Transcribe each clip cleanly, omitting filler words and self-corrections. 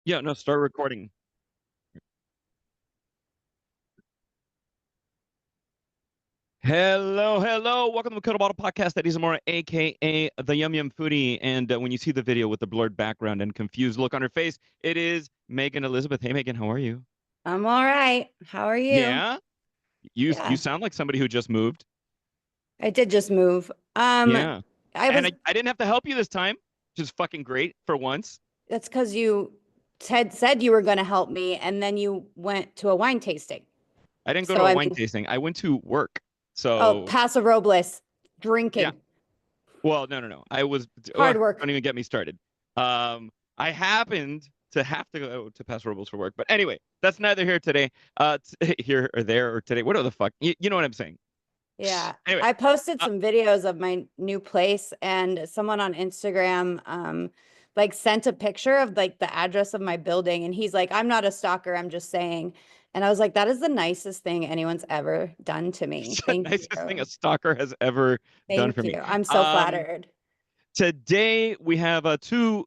Yeah, no, start recording. Hello, hello. Welcome to the Cuddle Bottle Podcast. Eddie Zamora, aka the Yum Yum Foodie. And when you see the video with the blurred background and confused look on her face, it is Megan Elizabeth. Hey, Megan, how are you? I'm all right. How are you? Yeah, you Yeah, sound like somebody who just moved. I did just move. Yeah, I and was, I didn't have to help you this time, which is fucking great for once. that's because you said you were going to help me and then you went to a wine tasting. I didn't go to So, a I wine mean, tasting. I went to work. oh, So Paso Robles, yeah. drinking, Well, no. I was. hard Don't work. even get me started. I happened to have to go to Paso Robles for work, but anyway, that's neither here today. Here or there or today. Whatever the fuck. You know what I'm saying. Yeah. Anyway, I posted uh, some videos of my new place and someone on Instagram like sent a picture of like the address of my building and he's like, "I'm not a stalker, I'm just saying." And I was like, "That is the nicest thing anyone's ever done to me. it's the Thank nicest thing a you." stalker has ever done Thank for me. you. I'm so Um, flattered. Today we have two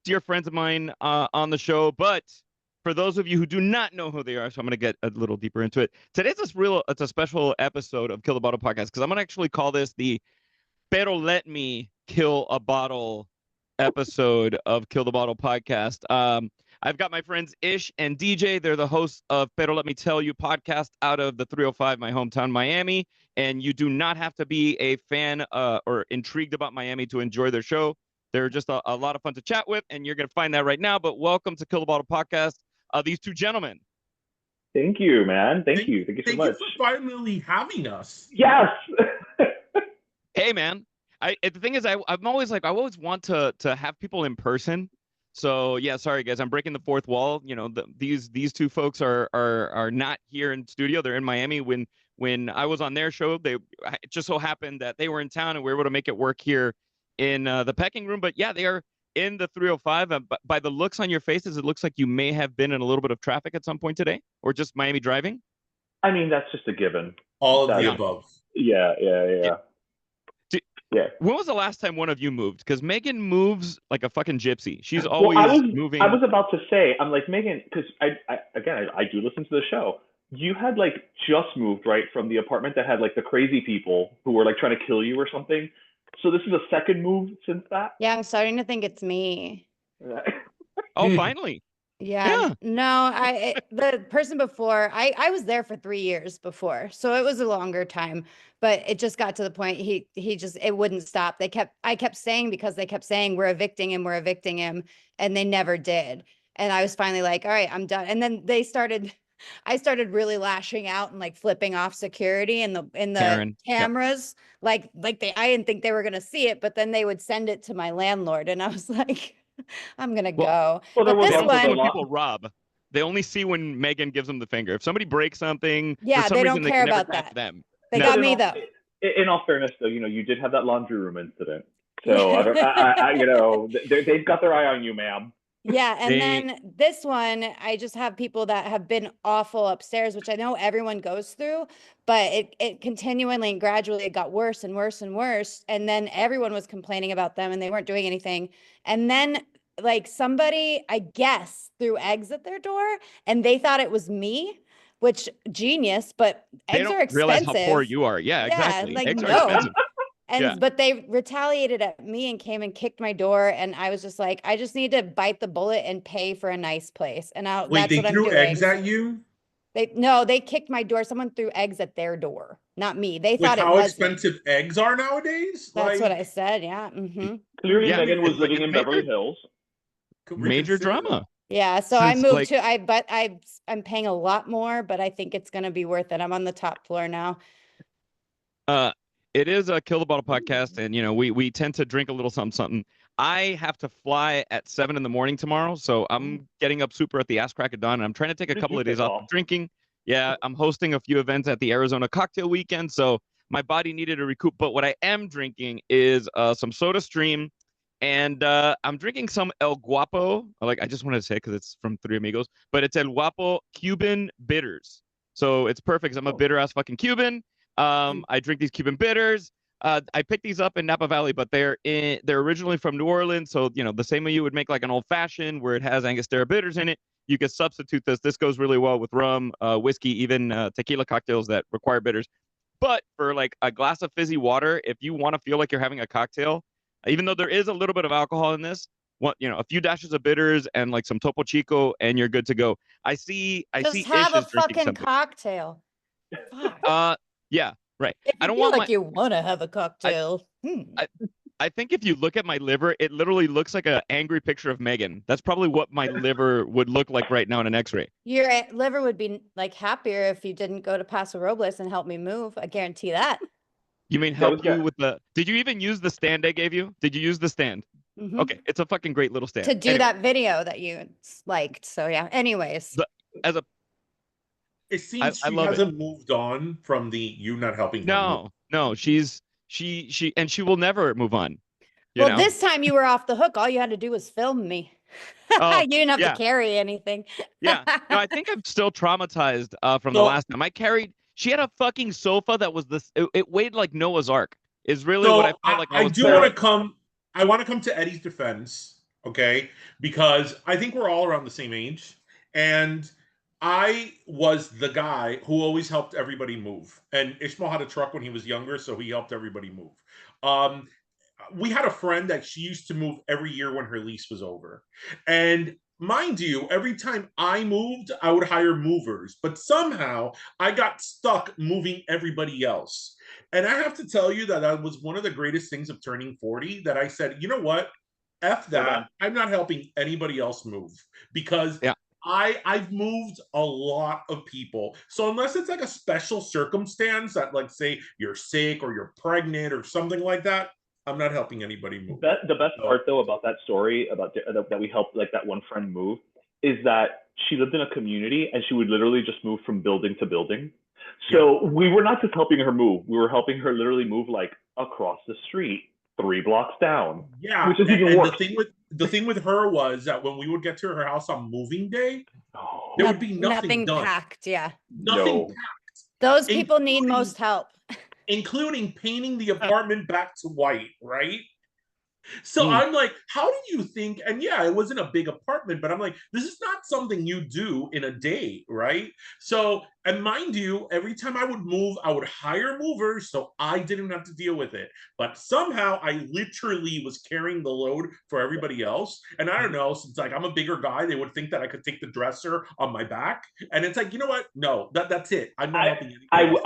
dear friends of mine on the show, but for those of you who do not know who they are, so I'm going to get a little deeper into it. Today's it's a special episode of Kill the Bottle podcast because I'm going to actually call this the Pero Let Me Kill a Bottle episode of Kill the Bottle podcast. I've got my friends Ish and DJ. They're the hosts of Pero Let Me Tell You podcast out of the 305, my hometown, Miami. And you do not have to be a fan or intrigued about Miami to enjoy their show. They're just a lot of fun to chat with, and you're going to find that right now. But welcome to Kill the Bottle podcast. These two gentlemen. Thank you, man. Thank Thank, you. Thank you so thank you much. for finally having us. Yes. Hey, man. The thing is, I'm always like I always want to have people in person. So yeah, sorry guys, I'm breaking the fourth wall. You know, these two folks are not here in studio. They're in Miami. When I was on their show, it just so happened that they were in town and we were able to make it work here in the pecking room. But yeah, they are in the 305. By the looks on your faces, it looks like you may have been in a little bit of traffic at some point today, or just Miami driving. I mean, that's just a given. All of the That's, Yeah. above. Yeah. Yeah. When was the last time one of you moved? Because Megan moves like a fucking gypsy. She's Well, I always was I moving. was about to say, I'm like Megan, because I do listen to the show. You had like just moved right from the apartment that had like the crazy people who were like trying to kill you or something. So this is a second move since that. Yeah, I'm starting to think it's me. Oh, finally. Yeah, Yeah. no, the person before, I was there for 3 years before, so it was a longer time, but it just got to the point he just it wouldn't stop. I kept saying because they kept saying we're evicting him, and they never did. And I was finally like, all right, I'm done. And then I started really lashing out and like flipping off security in the Karen. Yep. cameras, I didn't think they were gonna see it, but then they would send it to my landlord, and I was like. I'm gonna Well, go. Well, there But was they this don't also see the one, when lot. people rob. They only see when Megan gives them the finger. If somebody breaks something, for yeah, some they reason, don't they care can never about catch that. them. They No. But got me though. in all fairness, though, you did have that laundry room incident. So I don't, they've got their eye on you, ma'am. Yeah, and They then this one, I just have people that have been awful upstairs, which I know everyone goes through, but it continually and gradually it got worse and worse and worse. And then everyone was complaining about them and they weren't doing anything. And then like somebody, I guess, threw eggs at their door and they thought it was me, which genius, but they eggs don't are realize how poor expensive. you are. Yeah, Yeah, exactly. like Eggs are no. expensive. Yeah. And but they retaliated at me and came and kicked my door, and I was just like, I just need to bite the bullet and pay for a nice place. And Wait, that's they what I'm threw eggs doing. at you? They kicked my door. Someone threw eggs at their door, not me. They With thought it how was me. expensive eggs are nowadays? That's what I Like, said. Yeah. Mm-hmm. Clearly, Yeah. Megan was living It's in Beverly Hills. major reconsider? drama. Yeah. So I Since moved like to I'm paying a lot more, but I think it's gonna be worth it. I'm on the top floor now. uh it is a Kill the Bottle podcast, and we tend to drink a little something something. I have to fly at 7 in the morning tomorrow, so I'm getting up super at the ass crack of dawn, and I'm trying to take a What did couple you of days take off off? of drinking. Yeah, I'm hosting a few events at the Arizona Cocktail Weekend, so my body needed to recoup. But what I am drinking is some Soda Stream, and I'm drinking some El Guapo. Like I just wanted to say because it's from Three Amigos, but it's El Guapo Cuban bitters. So it's perfect. 'Cause I'm a Oh, bitter ass fucking Cuban. I drink these Cuban bitters. I picked these up in Napa Valley, but they're originally from New Orleans. So, the same way you would make like an old fashioned where it has Angostura bitters in it, you could substitute this. This goes really well with rum, whiskey, even tequila cocktails that require bitters. But for like a glass of fizzy water, if you want to feel like you're having a cocktail, even though there is a little bit of alcohol in this, a few dashes of bitters and like some Topo Chico, and you're good to go. I see Just Ish have a is drinking fucking something. cocktail. Fuck. Yeah, right. If I you don't feel want like you want to have a cocktail. I think if you look at my liver, it literally looks like an angry picture of Megan. That's probably what my liver would look like right now in an X-ray. Your liver would be like happier if you didn't go to Paso Robles and help me move. I guarantee that. You mean help you with the? Did you even use the stand I gave you? Did you use the stand? Mhm. Okay, it's a fucking great little stand. To do Anyway, that video that you liked. So yeah. Anyways, as a It seems I she love it. hasn't moved on from the you not helping her move. no, she and she will never move on. well, this time you were off the hook. All you had to do was film me. Oh, you didn't have yeah. to carry anything. Yeah, no, I think I'm still traumatized from the So- last time I carried. She had a fucking sofa that was this. It weighed like Noah's Ark. Is really So what I felt like. I was do want to come. I want to come to Eddie's defense, okay? Because I think we're all around the same age, and I was the guy who always helped everybody move. And Ishmael had a truck when he was younger, so he helped everybody move. We had a friend that she used to move every year when her lease was over, and mind you, every time I moved, I would hire movers, but somehow I got stuck moving everybody else. And I have to tell you that was one of the greatest things of turning 40, that I said, you know what? F that. I'm not helping anybody else move, because I've moved a lot of people. So unless it's like a special circumstance that, like, say you're sick or you're pregnant or something like that, I'm not helping anybody move. The best part though about that story about that we helped like that one friend move is that she lived in a community and she would literally just move from building to building. So we were not just helping her move; we were helping her literally move like across the street, 3 blocks down. Yeah, which is even worse. The thing with her was that when we would get to her house on moving day, there would be nothing done. Packed. Yeah, Nothing packed. Those people need most help. Including painting the apartment back to white, right? So I'm like, how do you think? And yeah, it wasn't a big apartment, but I'm like, this is not something you do in a day, right? So, and mind you, every time I would move, I would hire movers so I didn't have to deal with it. But somehow I literally was carrying the load for everybody else. And I don't know, since like I'm a bigger guy, they would think that I could take the dresser on my back. And it's like, you know what? No, that's it. I'm not helping anybody.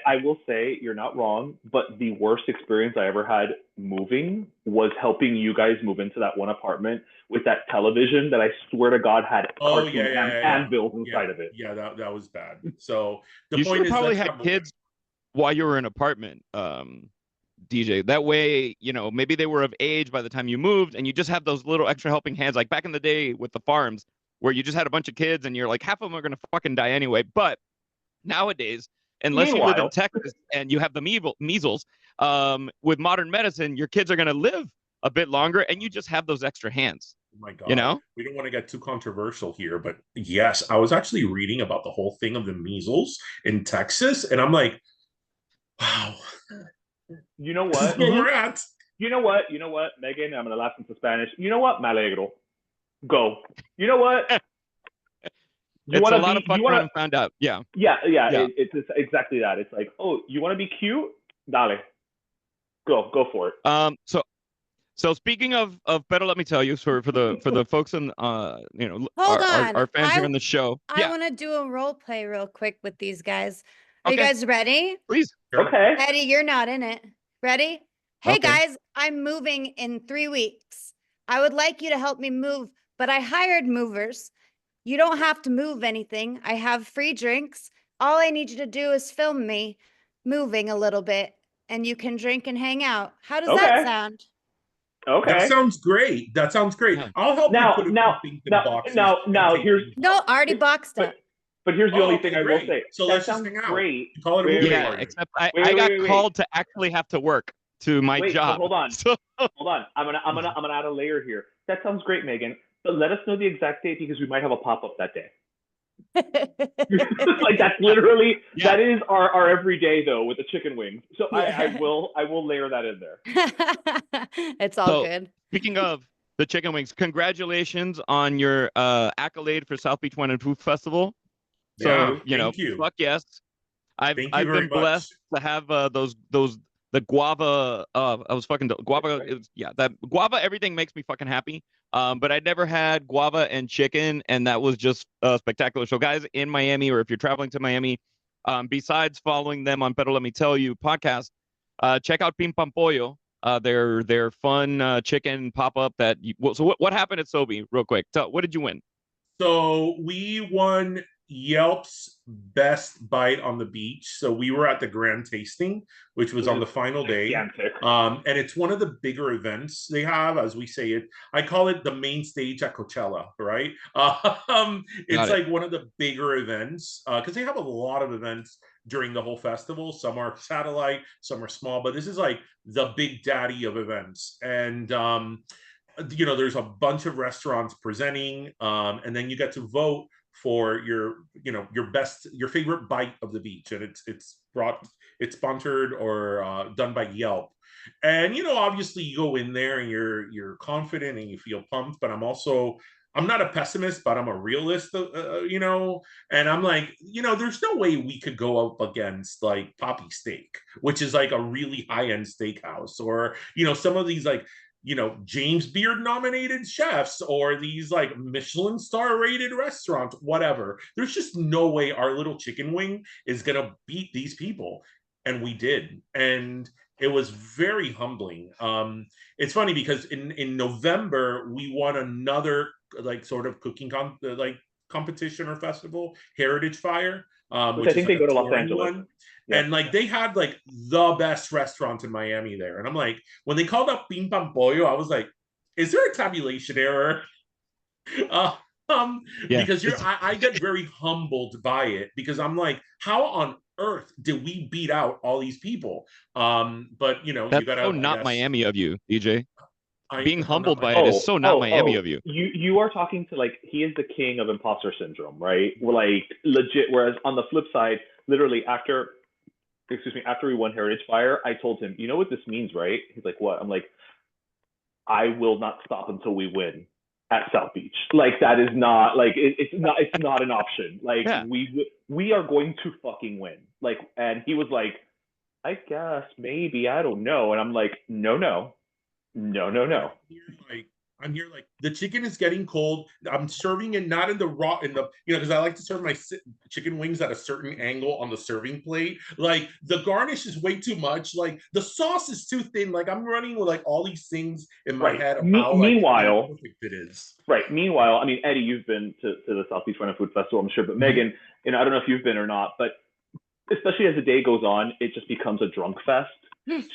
I will say you're not wrong, but the worst experience I ever had moving was helping you guys move into that one apartment with that television that I swear to God had cartoon anvils inside of it. Yeah, that was bad. So the you point should is, probably have kids while you were in an apartment, DJ. That way, maybe they were of age by the time you moved, and you just have those little extra helping hands, like back in the day with the farms, where you just had a bunch of kids, and you're like, half of them are gonna fucking die anyway. But nowadays, unless you live in Texas and you have the measles, with modern medicine, your kids are gonna live a bit longer, and you just have those extra hands. Oh my God. We don't want to get too controversial here, but yes, I was actually reading about the whole thing of the measles in Texas, and I'm like, wow. You know what? This is where we're at. You know what, Megan? I'm gonna laugh into Spanish. You know what? Me alegro. Go. You know what? It's a lot of fuck around and found out. Yeah. It's exactly that. It's like, oh, you want to be cute? Dale. Go for it. So speaking of better, let me tell you, for the folks in Hold our on. fans here on the show. I want to do a role play real quick with these guys. Are you guys ready? Please. Okay. Eddie, you're not in it. Ready? Hey Okay. guys, I'm moving in 3 weeks. I would like you to help me move, but I hired movers. You don't have to move anything. I have free drinks. All I need you to do is film me moving a little bit, and you can drink and hang out. How does that sound? Okay. That sounds great. Yeah. I'll help you put a few things in boxes. Here's No, already boxed it. but here's the only okay, thing I will say. So that let's just sounds hang out. great. You call it a movie Yeah, party. except I got called to actually have to work to my Wait, so job. hold on. So- Hold on. I'm gonna add a layer here. That sounds great, Megan. But let us know the exact date because we might have a pop-up that day. Like that's literally Yeah. that is our everyday though with the chicken wings. So I will layer that in there. It's all So good. speaking of the chicken wings, congratulations on your accolade for South Beach Wine and Food Festival. So Yeah, you know, thank you. fuck yes. Thank you I've very been blessed much. to have those the guava. I was fucking guava. It was, yeah, that guava. Everything makes me fucking happy. But I never had guava and chicken, and that was just spectacular. So guys in Miami, or if you're traveling to Miami, besides following them on Pero Let Me Tell You podcast, check out Pim Pam Pollo. Their fun chicken pop up. So what happened at Sobe? Real quick, what did you win? So we won Yelp's best bite on the beach. So we were at the grand tasting, which was on the final day. Gigantic. And it's one of the bigger events they have, as we say it. I call it the main stage at Coachella, right? It's like one of the bigger events because they have a lot of events during the whole festival. Some are satellite, some are small, but this is like the big daddy of events. And there's a bunch of restaurants presenting, and then you get to vote for your favorite bite of the beach, and it's sponsored or done by Yelp. And obviously you go in there and you're confident and you feel pumped, but I'm not a pessimist, but I'm a realist, and I'm like, there's no way we could go up against like Poppy Steak, which is like a really high-end steakhouse, or some of these like James Beard nominated chefs or these like Michelin star rated restaurants, whatever. There's just no way our little chicken wing is going to beat these people. And we did. And it was very humbling. It's funny because in November, we won another like sort of cooking competition or festival, Heritage Fire, which I think is like they go a to Los touring Angeles. one. Yeah. And like they had like the best restaurant in Miami there. And I'm like, when they called up Pim Pam Pollo, I was like, is there a tabulation error? Yeah, Because I get very humbled by it because I'm like, how on earth did we beat out all these people? But you that's gotta, so I not guess, Miami of you, DJ. Being I'm not humbled by Miami. it is so not Miami of you. You are talking to like he is the king of imposter syndrome, right? Like legit. Whereas on the flip side, literally after we won Heritage Fire, I told him, you know what this means, right? He's like, what? I'm like, I will not stop until we win at South Beach. Like that is not like it's not an option. Like Yeah. we are going to fucking win. Like, and he was like, I guess maybe, I don't know. And I'm like, no. I'm here like the chicken is getting cold. I'm serving it not in the raw because I like to serve my chicken wings at a certain angle on the serving plate. Like the garnish is way too much. Like the sauce is too thin. Like I'm running with like all these things in my head of how meanwhile perfect it is. Right. Meanwhile, I mean, Eddie, you've been to the South Beach Wine and Food Festival, I'm sure, but Megan, I don't know if you've been or not, but especially as the day goes on, it just becomes a drunk fest.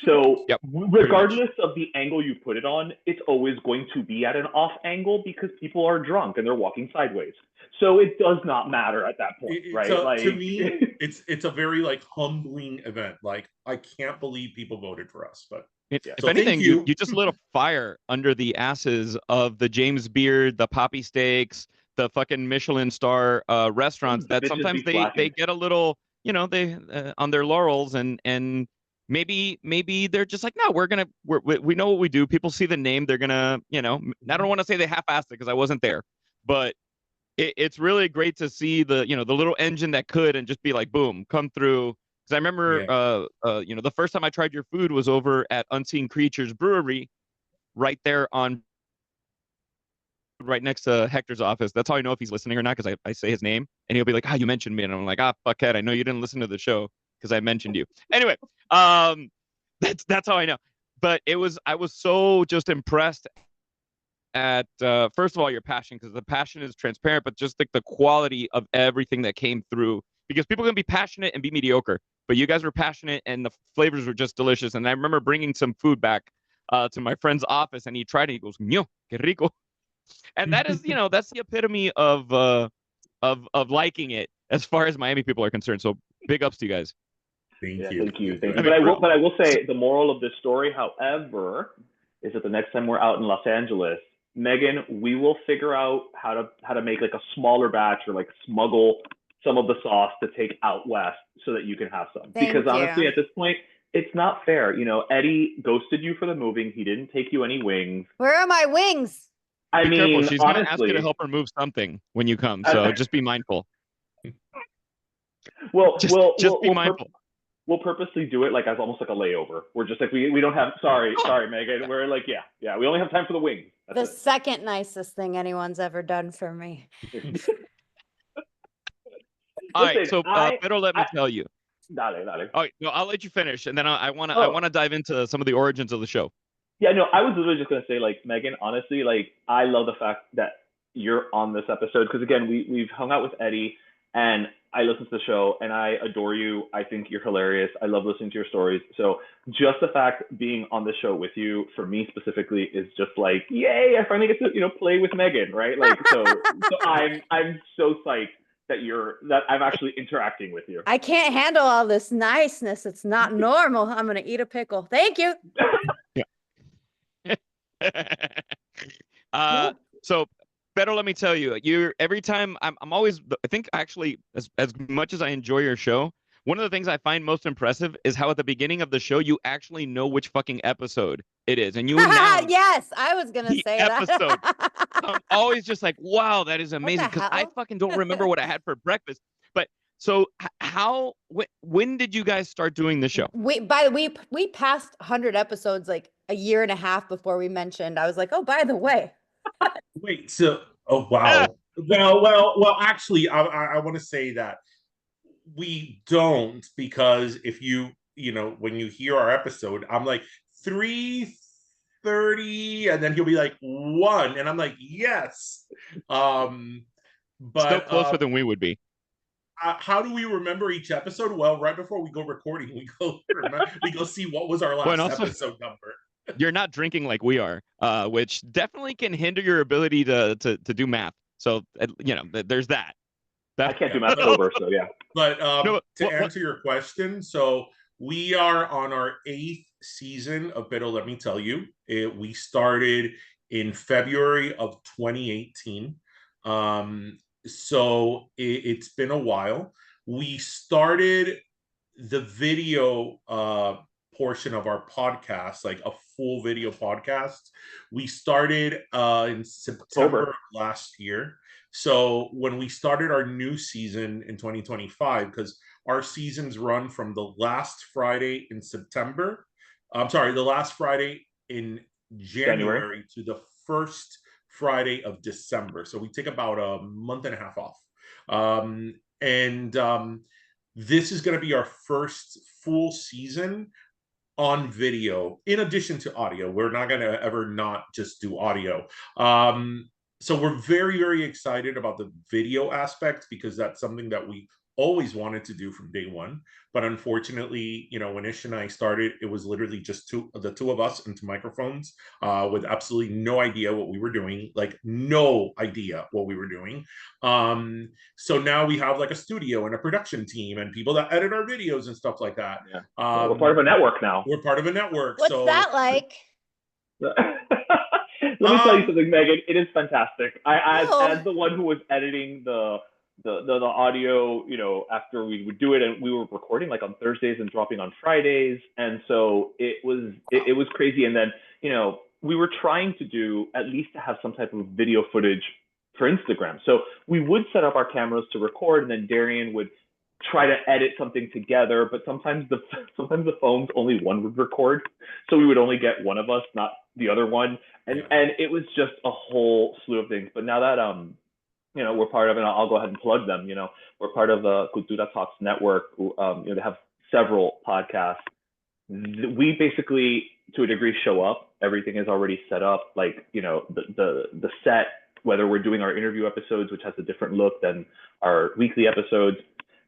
So regardless of the angle you put it on, it's always going to be at an off angle because people are drunk and they're walking sideways. So it does not matter at that point, right? To me, it's a very like humbling event. Like I can't believe people voted for us, but if anything, you just lit a fire under the asses of the James Beard, the Poppy Steaks, the fucking Michelin star restaurants that sometimes they get a little, they on their laurels and maybe they're just like, no, we know what we do. People see the name, they're gonna, I don't want to say they half-assed it because I wasn't there, but it's really great to see the little engine that could and just be like, boom, come through. Because I remember, the first time I tried your food was over at Unseen Creatures Brewery, right there right next to Hector's office. That's how I know if he's listening or not, because I say his name and he'll be like, you mentioned me, and I'm like, fuckhead, I know you didn't listen to the show because I mentioned you. Anyway, that's how I know. But I was so just impressed at first of all your passion, because the passion is transparent, but just like the quality of everything that came through, because people can be passionate and be mediocre, but you guys were passionate and the flavors were just delicious. And I remember bringing some food back to my friend's office, and he tried it. He goes, "Ño, qué rico," and that is, that's the epitome of liking it as far as Miami people are concerned. So big ups to you guys. Thank you. But I will say the moral of this story, however, is that the next time we're out in Los Angeles, Megan, we will figure out how to make like a smaller batch or like smuggle some of the sauce to take out west so that you can have some. Thank Because honestly, you. at this point, it's not fair. You know, Eddie ghosted you for the moving. He didn't take you any wings. Where are my wings? I Be careful. mean, She's gonna ask you to honestly, help her move something when you come, so just be mindful. well, Just we'll just be we'll, mindful. we'll purposely do it like as almost like a layover. We're just like we don't have. Sorry, Megan. We're like yeah. We only have time for the wings. The That's second nicest thing anyone's ever done for me. it. All right, Listen, so Pedro, let me tell you. Dale. All right, no, I'll let you finish, and then I wanna Oh. dive into some of the origins of the show. Yeah, no, I was literally just gonna say, like, Megan, honestly, like, I love the fact that you're on this episode because again, we've hung out with Eddie, and I listen to the show, and I adore you. I think you're hilarious. I love listening to your stories. So just the fact being on the show with you, for me specifically, is just like, yay! I finally get to play with Megan, right? Like, so I'm so psyched that I'm actually interacting with you. I can't handle all this niceness. It's not normal. I'm gonna eat a pickle. Thank you. So Pedro, let me tell you, every time I'm always, I think actually as much as I enjoy your show, one of the things I find most impressive is how at the beginning of the show you actually know which fucking episode it is, and you announce Yes, I was gonna the say episode. that. I'm always just like, wow, that is amazing, because I hell? fucking don't remember what I had for breakfast. But so when did you guys start doing the show? We passed 100 episodes like a year and a half before we mentioned. I was like, oh, by the way. Wait, so oh wow. Well. Actually, I want to say that we don't, because if when you hear our episode, I'm like 3:30, and then he'll be like 1, and I'm like yes. But Still closer than we would be. how do we remember each episode? Well, right before we go recording, we go see what was our last also, episode number. You're not drinking like we are, which definitely can hinder your ability to do math. So there's that. I can't do math sober, so yeah. But to answer your question, so we are on our 8th season of Pero Let Me Tell You. We started in February of 2018. So it's been a while. We started the video portion of our podcast, like a full video podcast. We started in September of last year. So when we started our new season in 2025, because our seasons run from the last Friday in September, the last Friday in January to the first Friday of December. So we take about a month and a half off. This is going to be our first full season on video, in addition to audio. We're not going to ever not just do audio. So we're very, very excited about the video aspect, because that's something that we always wanted to do from day one. But unfortunately, when Ish and I started, it was literally just the two of us and 2 microphones, with absolutely no idea what we were doing, So now we have like a studio and a production team and people that edit our videos and stuff like that. Yeah. We're part of a network now. We're part of a network. What's that like? Let me tell you something, Megan. It is fantastic. As the one who was editing the audio, after we would do it, and we were recording like on Thursdays and dropping on Fridays, and so it was crazy. And then we were trying to do at least to have some type of video footage for Instagram. So we would set up our cameras to record, and then Darian would try to edit something together. But sometimes the phones, only one would record, so we would only get one of us, not the other one, and it was just a whole slew of things. But now that we're part of, and I'll go ahead and plug them. We're part of the Cultura Talks network. They have several podcasts. We basically, to a degree, show up. Everything is already set up. Like the set, whether we're doing our interview episodes, which has a different look than our weekly episodes,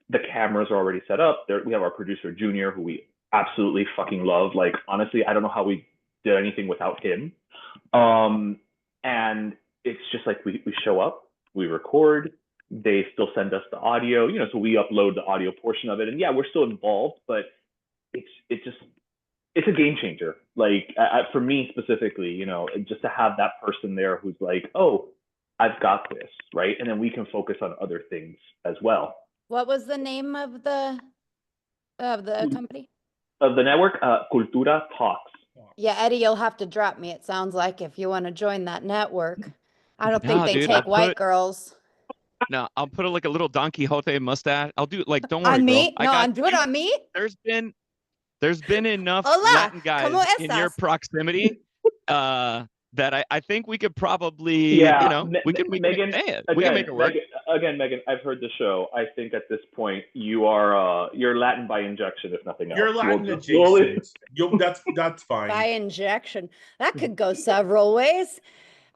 the cameras are already set up. We have our producer Junior, who we absolutely fucking love. Like, honestly, I don't know how we did anything without him. And it's just like we show up, we record, they still send us the audio, so we upload the audio portion of it. And yeah, we're still involved, but it's just it's a game changer. Like for me specifically, you know, just to have that person there who's like, oh, I've got this, right? And then we can focus on other things as well. What was the name of the company? Of the network, Cultura Talks. Yeah, Eddie, you'll have to drop me. It sounds like if you want to join that network. I don't think Nah, they dude, take I'll white put- girls. No, I'll put like a little Don Quixote mustache. I'll do like, don't worry, On me? girl. No, I'm doing it on me. There's been enough Hola, Latin guys ¿cómo in your estás? proximity that I think we could probably, Yeah, you know, we can Megan, we can make it work. Megan, I've heard the show. I think at this point you are you're Latin by injection, if nothing else. You're Latin You'll just slowly- adjacent. That's fine. By injection. That could go several ways.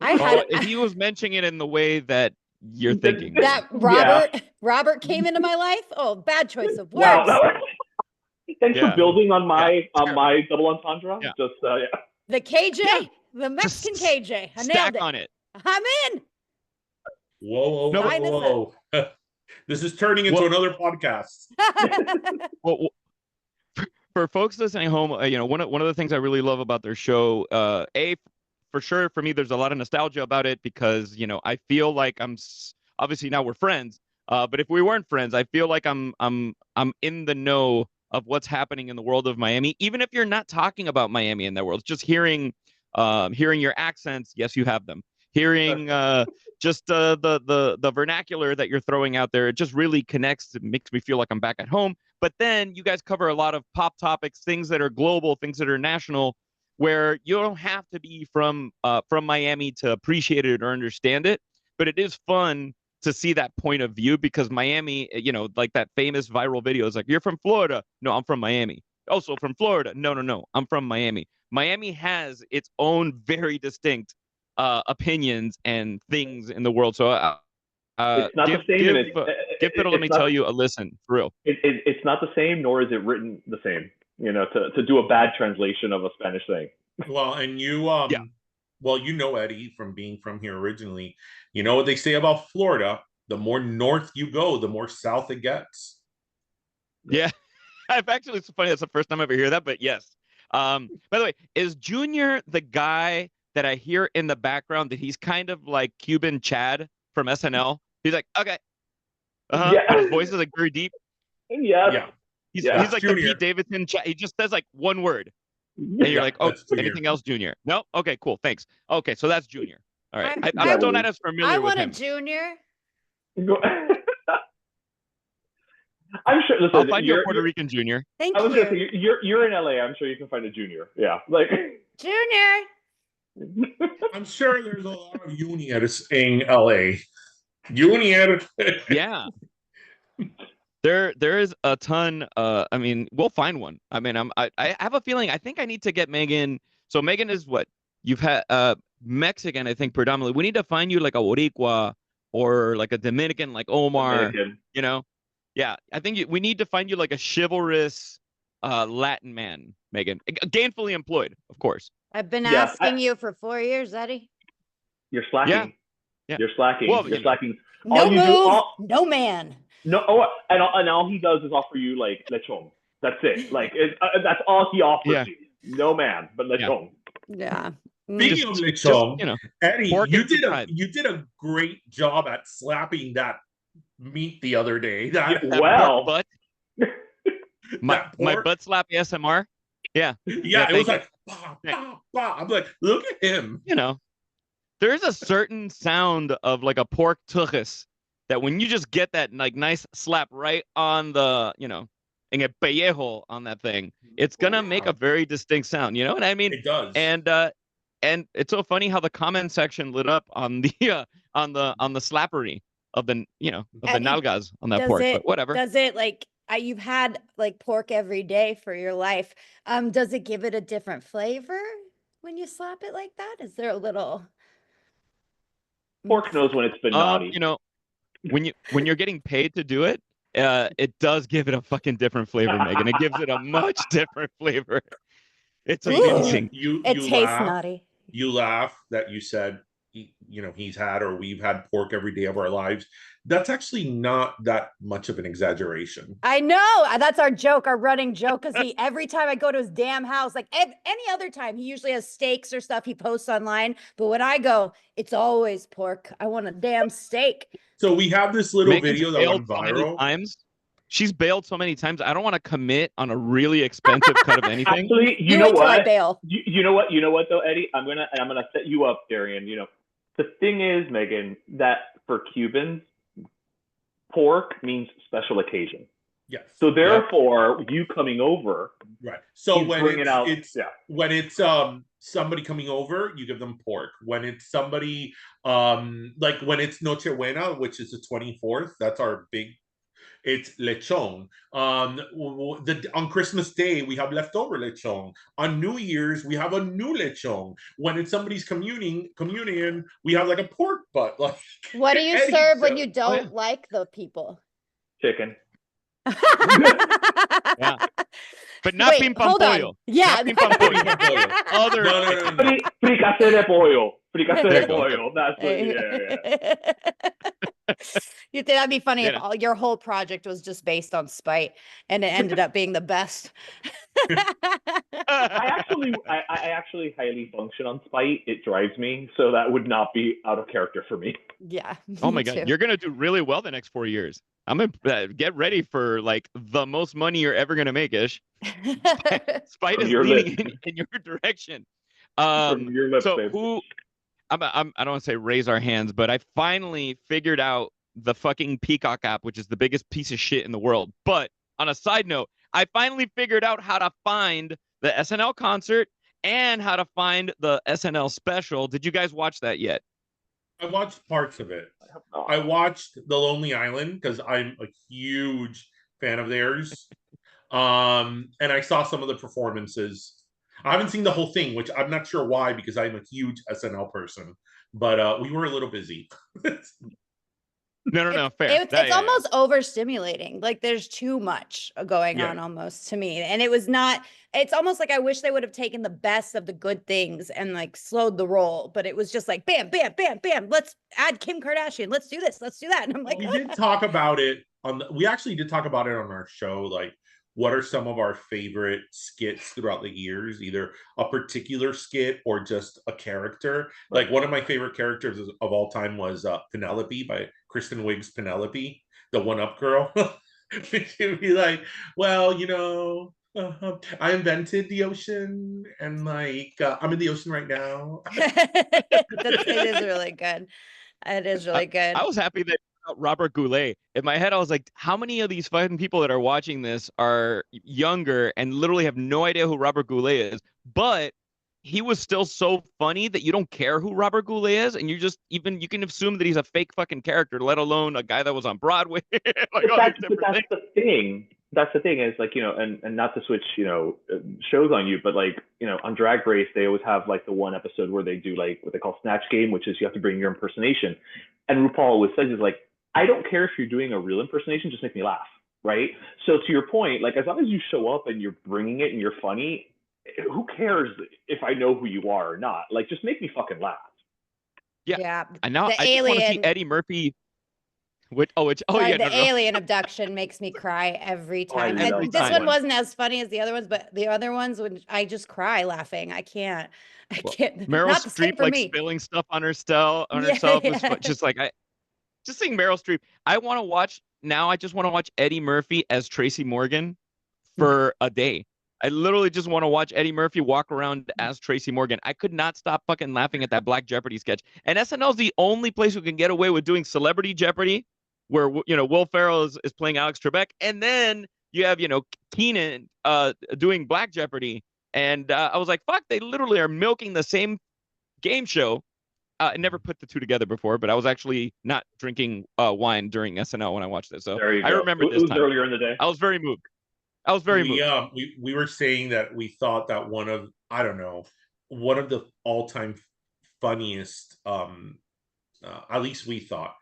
I Oh, had he was mentioning it in the way that you're thinking. that Robert came into my life. Oh, bad choice of words. Wow. Thanks Yeah. for building on my Sure. my double entendre. Yeah. Just yeah. The KJ, Yeah. the Mexican Just KJ. I nailed Stack it. on it. I'm in. Whoa, No, but- whoa. This is turning into Well- another podcast. Well, for folks listening home, you know, one of the things I really love about their show, for sure, for me, there's a lot of nostalgia about it because, you know, I feel like obviously now we're friends, but if we weren't friends, I feel like I'm in the know of what's happening in the world of Miami, even if you're not talking about Miami in that world, just hearing your accents. Yes, you have them. Hearing just the vernacular that you're throwing out there, it just really connects. It makes me feel like I'm back at home. But then you guys cover a lot of pop topics, things that are global, things that are national, where you don't have to be from Miami to appreciate it or understand it. But it is fun to see that point of view because Miami, you know, like that famous viral video is like, you're from Florida. No, I'm from Miami. Also from Florida. No, I'm from Miami. Miami has its own very distinct opinions and things in the world. So It's not the same. give Fiddle Let Me Tell You a listen, for real. It's not the same, nor is it written the same. You know, to do a bad translation of a Spanish thing. Well, and you Yeah. well, you know Eddie from being from here originally. You know what they say about Florida? The more north you go, the more south it gets. Yeah. I've actually, it's funny, that's the first time I ever hear that, but yes. By the way, is Junior the guy that I hear in the background that he's kind of like Cuban Chad from SNL? He's like, okay. Yeah. But his voice is like very deep. Yeah. He's Yeah. like Junior. the Pete Davidson Chad. He just says like one word. And Yeah. you're like, oh, that's Junior. anything else, Junior? No? Okay, cool. Thanks. Okay, so that's Junior. All right. I- I'm still I- not as familiar I with want a him. junior. I'm sure. Listen, I'll find you a you're- Puerto Rican Junior. Thank I was gonna you. say you're in LA. I'm sure you can find a junior. Yeah, like. Junior. I'm sure there's a lot of Uniers in LA. Unier. Yeah. There is a ton. I mean, we'll find one. I mean, I have a feeling. I think I need to get Megan. So Megan is what you've had. Mexican, I think predominantly. We need to find you like a Boricua or like a Dominican, like Omar. Dominican. You know, yeah. I think we need to find you like a chivalrous Latin man, Megan, gainfully employed, of course. I've been Yeah, asking you for 4 years, Eddie. You're slacking. Yeah. You're slacking. Well, you're you know. slacking. No All you do- move, all- no man. No, and all he does is offer you like lechon. That's it. Like that's all he offers Yeah. you. No man, but lechon. Yeah. Speaking of Just, lechon, you know, Eddie, pork you and did fried. a great job at slapping that meat the other day. That, that Well, pork butt, my that my pork- butt slap ASMR. yeah, yeah, it was thank like bah, bah, bah. I'm like, look at him. You know, there's a certain sound of like a pork tuchus that when you just get that like nice slap right on the, you know, en el pellejo on that thing, it's gonna make a very distinct sound. You know what I mean? It does. And it's so funny how the comment section lit up on the on the slappery of the, you know, of the And nalgas on that does pork. it- But whatever. Does it like you've had like pork every day for your life? Does it give it a different flavor when you slap it like that? Is there a little pork knows when it's been naughty. You know, when you're getting paid to do it, it does give it a fucking different flavor, Megan. It gives it a much different flavor. It's Ooh. amazing. You It tastes laugh, naughty. You laugh that you said he's had, or we've had pork every day of our lives, that's actually not that much of an exaggeration. I know, that's our joke, our running joke, because he, every time I go to his damn house, like any other time, he usually has steaks or stuff he posts online, but when I go, it's always pork. I want a damn steak. So we have this little Megan's video that bailed went so many viral. times. She's bailed so many times. I don't want to commit on a really expensive cut of anything. Actually, you You know wait till I what? bail. You know what? You know what though, Eddie? I'm gonna set you up, Darian. You know, the thing is, Megan, that for Cubans, pork means special occasion. Yes. So therefore, you coming over, Right. So he's when bringing out, it's yeah. when it's somebody coming over, you give them pork. When it's somebody like when it's Nochebuena, which is the 24th, that's our big, it's lechon. On Christmas Day we have leftover lechon. On New Year's we have a new lechon. When it's somebody's communion, we have like a pork butt. Like, What do you Eddie serve when said- you don't like the people? Chicken. Yeah. But not Wait, pim pam hold on. pollo. Yeah. Not pim pam pollo. Pim pam pollo. Other No. Fricassé de pollo. Fricassé There de you go. pollo. That's it. Yeah. You think that'd be funny if Yeah. all your whole project was just based on spite and it ended up being the best. I actually highly function on spite. It drives me, so that would not be out of character for me. Yeah. Oh me my too. God, you're gonna do really well the next 4 years. I'm gonna get ready for like the most money you're ever gonna make, Ish. Spite From is your leaning lips. in your direction. From your lips, So babe. who? I don't want to say raise our hands, but I finally figured out the fucking Peacock app, which is the biggest piece of shit in the world. But on a side note, I finally figured out how to find the SNL concert and how to find the SNL special. Did you guys watch that yet? I watched parts of it. I watched The Lonely Island because I'm a huge fan of theirs. And I saw some of the performances. I haven't seen the whole thing, which I'm not sure why, because I'm a huge SNL person. But we were a little busy. No, fair. It's almost overstimulating. Like there's too much going Yeah. on almost to me. And it was not, it's almost like I wish they would have taken the best of the good things and like slowed the roll. But it was just like, bam, bam, bam, bam. Let's add Kim Kardashian. Let's do this. Let's do that. And I'm like, We did talk about it we actually did talk about it on our show. Like, what are some of our favorite skits throughout the years, either a particular skit or just a character. Like one of my favorite characters of all time was Penelope by Kristen Wiig's Penelope, the one-up girl. She'd be like, well, I invented the ocean and like I'm in the ocean right now. it is really good. It is really good. I was happy that Robert Goulet. In my head, I was like, how many of these fucking people that are watching this are younger and literally have no idea who Robert Goulet is? But he was still so funny that you don't care who Robert Goulet is, and you can assume that he's a fake fucking character, let alone a guy that was on Broadway. That's the thing. That's the thing is like, and not to switch, shows on you, but like, on Drag Race, they always have like the one episode where they do like what they call Snatch Game, which is you have to bring your impersonation. And RuPaul always says is like, I don't care if you're doing a real impersonation, just make me laugh. Right. So to your point, like as long as you show up and you're bringing it and you're funny, who cares if I know who you are or not? Like, just make me fucking laugh. Yeah. And now The I just want to see alien- Eddie Murphy. Sorry, yeah, the alien abduction makes me cry every time. I love This that one one. wasn't as funny as the other ones, but the other ones when I just cry laughing. I can't. Meryl Not the same Streep for like me. spilling stuff on herself Yeah. was just like just seeing Meryl Streep. I just want to watch Eddie Murphy as Tracy Morgan for a day. I literally just want to watch Eddie Murphy walk around as Tracy Morgan. I could not stop fucking laughing at that Black Jeopardy sketch. And SNL's the only place who can get away with doing Celebrity Jeopardy, where Will Ferrell is playing Alex Trebek, and then you have Keenan doing Black Jeopardy. And I was like, fuck, they literally are milking the same game show. I never put the two together before, but I was actually not drinking wine during SNL when I watched this. So There you I go. remember It this was time. earlier in the day. I was very moved. We were saying that we thought that one of the all-time funniest, at least we thought,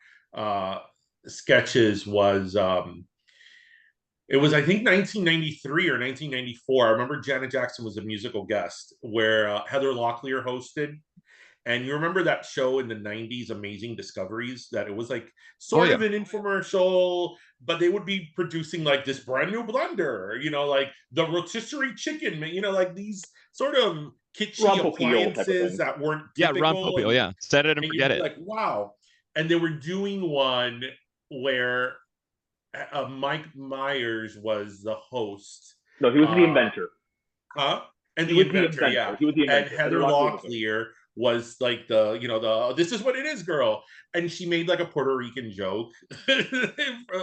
sketches was it was I think 1993 or 1994. I remember Janet Jackson was a musical guest where Heather Locklear hosted, And you remember that show in the 90s, Amazing Discoveries, that it was like Oh, sort yeah. of an infomercial, but they would be producing like this brand new blender, like the rotisserie chicken, like these sort of kitschy Ron Popeil type of appliances thing. that weren't Yeah, Ron typical. Popeil, yeah. Set it and And forget you'd be it. like, wow. And they were doing one where Mike Myers was the host. No, he was the inventor. Huh? And He the was the inventor, yeah. inventor. He was the And inventor. Heather Locklear was like the this is what it is, girl. And she made like a Puerto Rican joke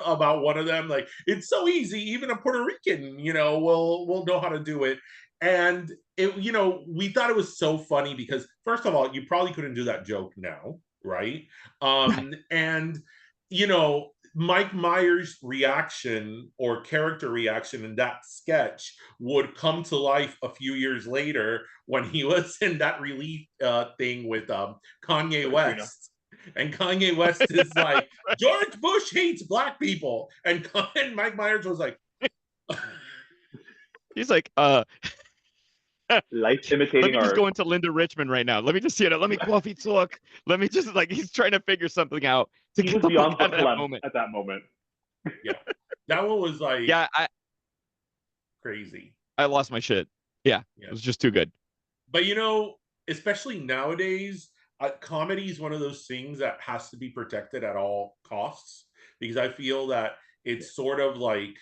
about one of them. Like, it's so easy, even a Puerto Rican, will know how to do it. And it, we thought it was so funny because first of all, you probably couldn't do that joke now, right? And Mike Myers' reaction or character reaction in that sketch would come to life a few years later when he was in that Relief thing with Kanye West. And Kanye West is like, George Bush hates black people. And Mike Myers was like, he's like, life imitating let me art. just go into Linda Richmond right now. Let me just, let me coffee talk. Let me just he's trying to figure something out to He get was the beyond fuck out of that Clem moment. at that moment. Yeah, that one was like, Yeah, crazy. I lost my shit. Yeah, it was just too good. But especially nowadays, comedy is one of those things that has to be protected at all costs, because I feel that it's sort of like,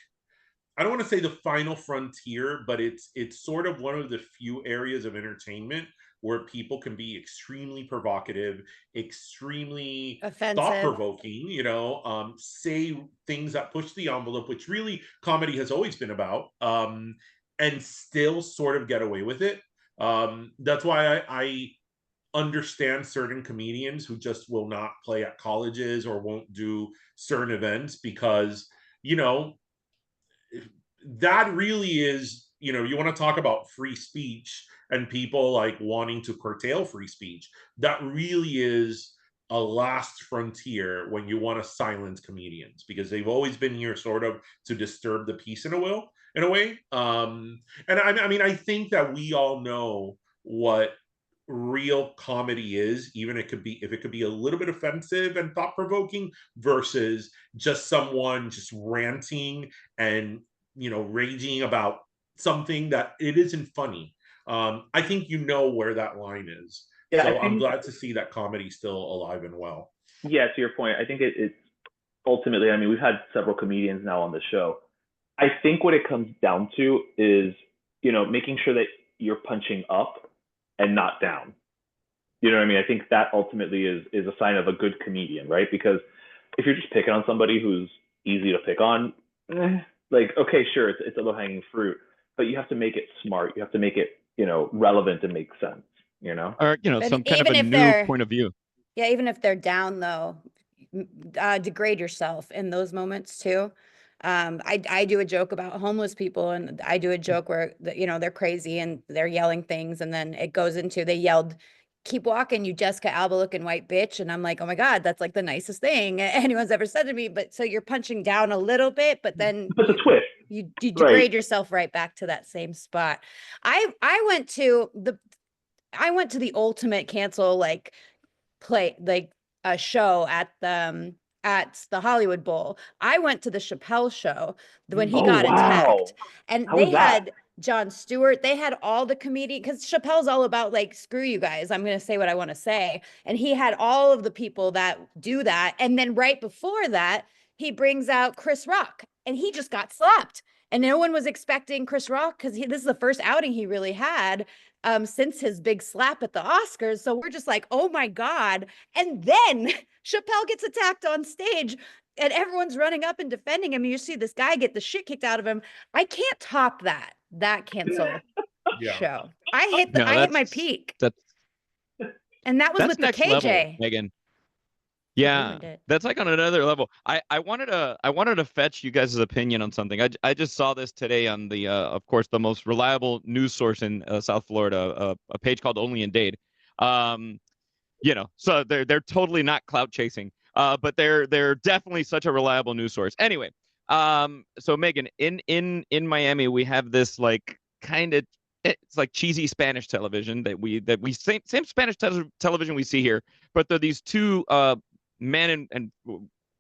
I don't want to say the final frontier, but it's sort of one of the few areas of entertainment where people can be extremely provocative, extremely Offensive. thought-provoking, say things that push the envelope, which really comedy has always been about, and still sort of get away with it. That's why I understand certain comedians who just will not play at colleges or won't do certain events, because that really is, you want to talk about free speech and people like wanting to curtail free speech. That really is a last frontier when you want to silence comedians, because they've always been here sort of to disturb the peace in a way. And I think that we all know what real comedy is, even if it could be a little bit offensive and thought-provoking versus just someone just ranting and raging about something that it isn't funny. I think where that line is. Yeah, so I'm glad to see that comedy's still alive and well. Yeah, to your point, I think it's ultimately, we've had several comedians now on the show. I think what it comes down to is, making sure that you're punching up and not down. You know what I mean? I think that ultimately is a sign of a good comedian, right? Because if you're just picking on somebody who's easy to pick on, okay, sure, it's a low-hanging fruit, but you have to make it smart. You have to make it, relevant and make sense, Or, some kind of a new point of view. Yeah, even if they're down, though, degrade yourself in those moments, too. I do a joke about homeless people, and I do a joke where, they're crazy and they're yelling things, and then it goes into, they yelled, "Keep walking, you Jessica Alba looking white bitch." And I'm like, oh my God, that's like the nicest thing anyone's ever said to me. But so you're punching down a little bit, but then But the twist. You degrade yourself right back to that same spot. I went to the ultimate cancel play a show at the Hollywood Bowl. I went to the Chappelle show when he got attacked, and they had Jon Stewart. They had all the comedians, because Chappelle's all about screw you guys, I'm going to say what I want to say. And he had all of the people that do that. And then right before that, he brings out Chris Rock, and he just got slapped. And no one was expecting Chris Rock, because this is the first outing he really had since his big slap at the Oscars. So we're just like, oh my God. And then Chappelle gets attacked on stage, and everyone's running up and defending him. And you see this guy get the shit kicked out of him. I can't top that cancel show. I hit my peak. And that was with the KJ. Level, Megan. Yeah, that's on another level. I wanted to fetch you guys' opinion on something. I just saw this today on the of course the most reliable news source in South Florida, a page called Only in Dade. So they're totally not clout chasing, but they're definitely such a reliable news source. Anyway, so Megan, in Miami we have this kind of it's like cheesy Spanish television that we same Spanish television we see here, but they're these two man and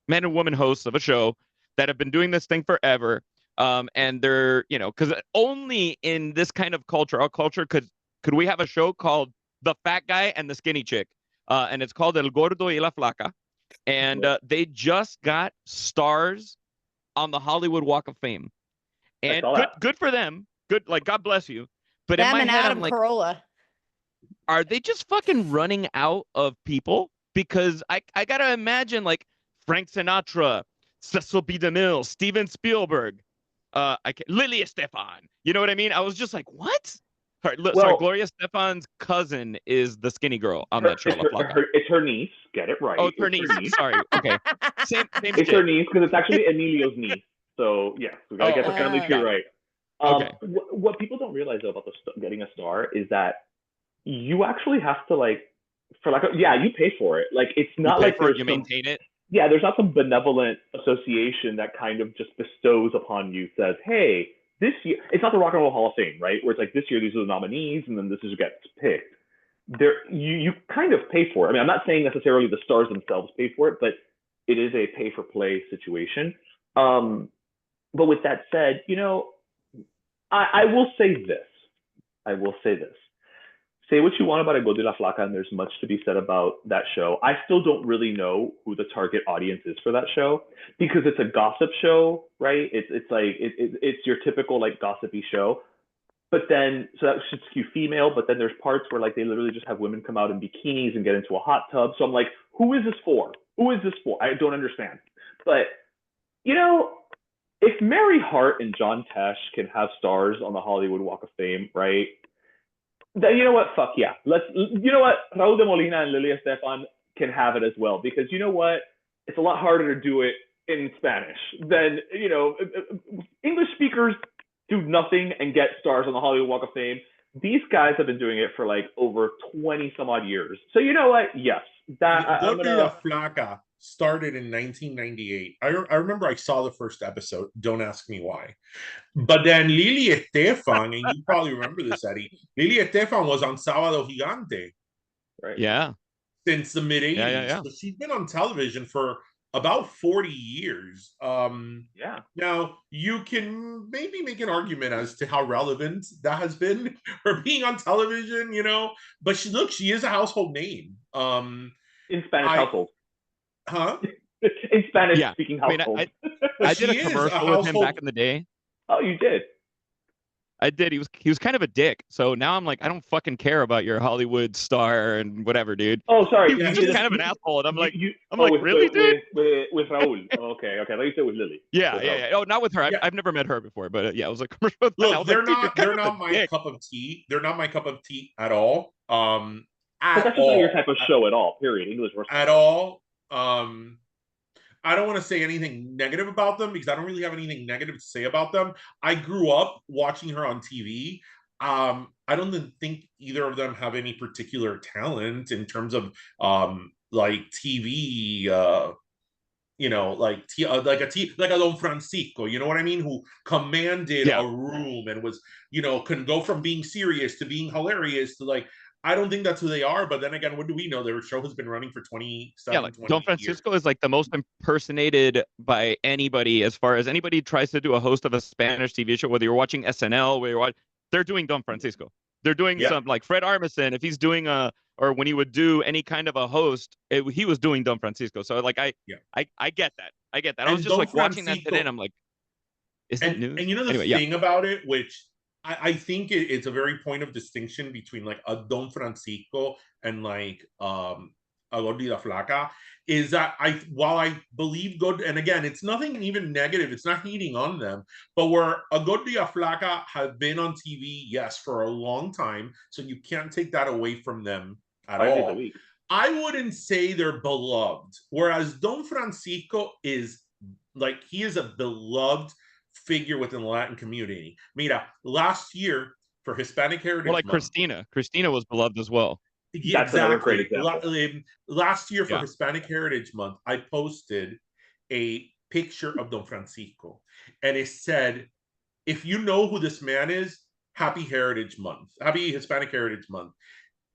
woman hosts of a show that have been doing this thing forever. And they're, because only in this kind of culture, our culture, could we have a show called The Fat Guy and the Skinny Chick, and it's called El Gordo y la Flaca, and they just got stars on the Hollywood Walk of Fame, and good for them. Good, like, God bless you. But in Them my and head, Adam I'm like, Carolla. are they just fucking running out of people? Because I gotta imagine, like, Frank Sinatra, Cecil B. DeMille, Steven Spielberg, Lily Estefan. You know what I mean? I was just like, what? Sorry, Well, Gloria Estefan's cousin is the skinny girl on that show, La Flaca. It's her niece. Get it right. Oh, it's her niece. Sorry. Okay. Same It's shit. her niece because it's actually Emilio's niece. So yeah, we gotta get the family tree right. Okay. What people don't realize though about getting a star is that you actually have to, like, you pay for it. Like, it's not like you maintain it. Yeah, there's not some benevolent association that kind of just bestows upon you, says, hey, this year, it's not the Rock and Roll Hall of Fame, right? Where it's like, this year these are the nominees, and then this is who gets picked. You kind of pay for it. I mean, I'm not saying necessarily the stars themselves pay for it, but it is a pay for play situation. But with that said, I will say this. Say what you want about El Gordo y la Flaca, and there's much to be said about that show. I still don't really know who the target audience is for that show, because it's a gossip show, right? It's your typical, like, gossipy show. But then, so that should skew female, but then there's parts where, like, they literally just have women come out in bikinis and get into a hot tub. So I'm like, who is this for? I don't understand. But, if Mary Hart and John Tesh can have stars on the Hollywood Walk of Fame, right? Then, you know what? Fuck yeah. Raul de Molina and Lily Estefan can have it as well, because you know what? It's a lot harder to do it in Spanish than, English speakers do nothing and get stars on the Hollywood Walk of Fame. These guys have been doing it for like over 20 some odd years. So you know what? Yes. Gordo y la Flaca started in 1998. I remember I saw the first episode. Don't ask me why. But then Lily Estefan, and you probably remember this, Eddie. Lily Estefan was on Sábado Gigante. Right. Yeah. Since the mid 80s. Yeah. So she's been on television for about 40 years. Now, you can maybe make an argument as to how relevant that has been, her being on television, but she is a household name. In Spanish household. Huh? In Spanish speaking household. I mean, I did a commercial with him back in the day. Oh, you did? I did. He was kind of a dick. So now I'm like, I don't fucking care about your Hollywood star and whatever, dude. Oh, sorry. He was just kind of an asshole. And I'm like, with, really, dude? With Raul. Oh, okay. I thought you said with Lily. Yeah. Oh, not with her. I've never met her before, but it was a commercial. Look, they're not my cup of tea. They're not my cup of tea at all. But that's just not your type of show at all. Period. English versus at all. I don't want to say anything negative about them, because I don't really have anything negative to say about them. I grew up watching her on TV. I don't think either of them have any particular talent in terms of like TV, like a Don Francisco, you know what I mean? Who commanded a room and was, can go from being serious to being hilarious to, like, I don't think that's who they are. But then again, what do we know? Their show has been running for 27, 20 Don Francisco years. Is like the most impersonated by anybody, as far as anybody tries to do a host of a Spanish TV show, whether you're watching SNL, they're doing Don Francisco. They're doing some, like Fred Armisen, if he's doing or when he would do any kind of a host, he was doing Don Francisco. So like, I get that. I was just like watching that today, and I'm like, is that news? And the thing about it, which I think it's a very point of distinction between like a Don Francisco and like a Gordo y la Flaca, is that while I believe good, and again, it's nothing even negative, it's not hating on them, but where a Gordo y la Flaca have been on TV, yes, for a long time, so you can't take that away from them at all. I wouldn't say they're beloved, whereas Don Francisco is like, he is a beloved figure within the Latin community. Mira, last year for Hispanic Heritage Month, Christina was beloved as well. Yeah, exactly. Last year for Hispanic Heritage Month, I posted a picture of Don Francisco, and it said, if you know who this man is, Happy Heritage Month, Happy Hispanic Heritage Month.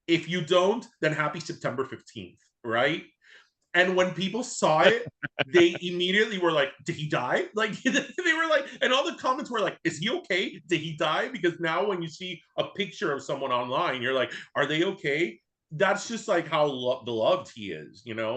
If you don't, then happy September 15th, right? And when people saw it, they immediately were like, did he die? Like, they were like, and all the comments were like, is he okay? Did he die? Because now when you see a picture of someone online, you're like, are they okay? That's just like how beloved he is, you know?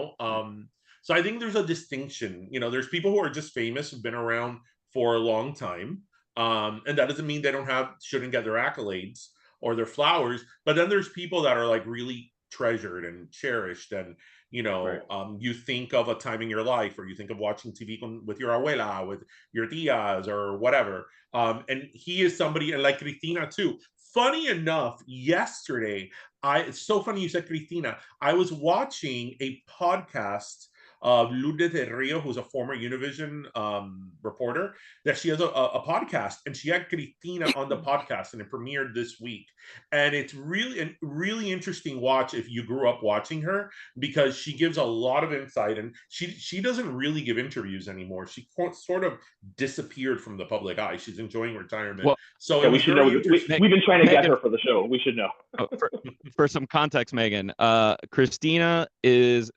So I think there's a distinction. You know, there's people who are just famous, who've been around for a long time. And that doesn't mean they shouldn't get their accolades or their flowers. But then there's people that are like really treasured and cherished, and you know, Right. you think of a time in your life, or you think of watching TV with your abuela, with your tias, or whatever. And he is somebody, and like Cristina too. Funny enough, yesterday, it's so funny you said Cristina. I was watching a podcast of Lourdes del Rio, who's a former Univision reporter, that she has a podcast, and she had Cristina on the podcast, and it premiered this week. And it's really a really interesting watch if you grew up watching her, because she gives a lot of insight, and she doesn't really give interviews anymore. She sort of disappeared from the public eye. She's enjoying retirement. Well, so Yeah, it we was should know. very interesting. We've been trying to get Megan- her for the show. We should know. For some context, Megan, Christina is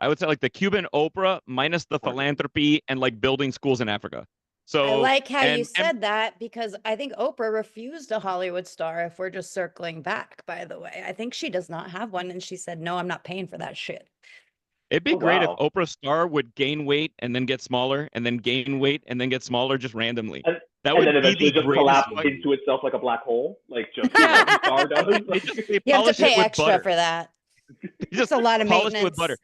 I would say like the Cuban Oprah minus the philanthropy and like building schools in Africa. So I like how you and- said that, because I think Oprah refused a Hollywood star, if we're just circling back, by the way. I think she does not have one, and she said, no, I'm not paying for that shit. It'd be Oh, great wow. if Oprah star would gain weight and then get smaller and then gain weight and then get smaller just randomly. And- That And would then be eventually the just greatest. collapse fucking- into itself like a black hole, like just the star does. They Like, just- they You have to polish it pay with extra butter. for that. They It's just a lot of polish it maintenance. with butter.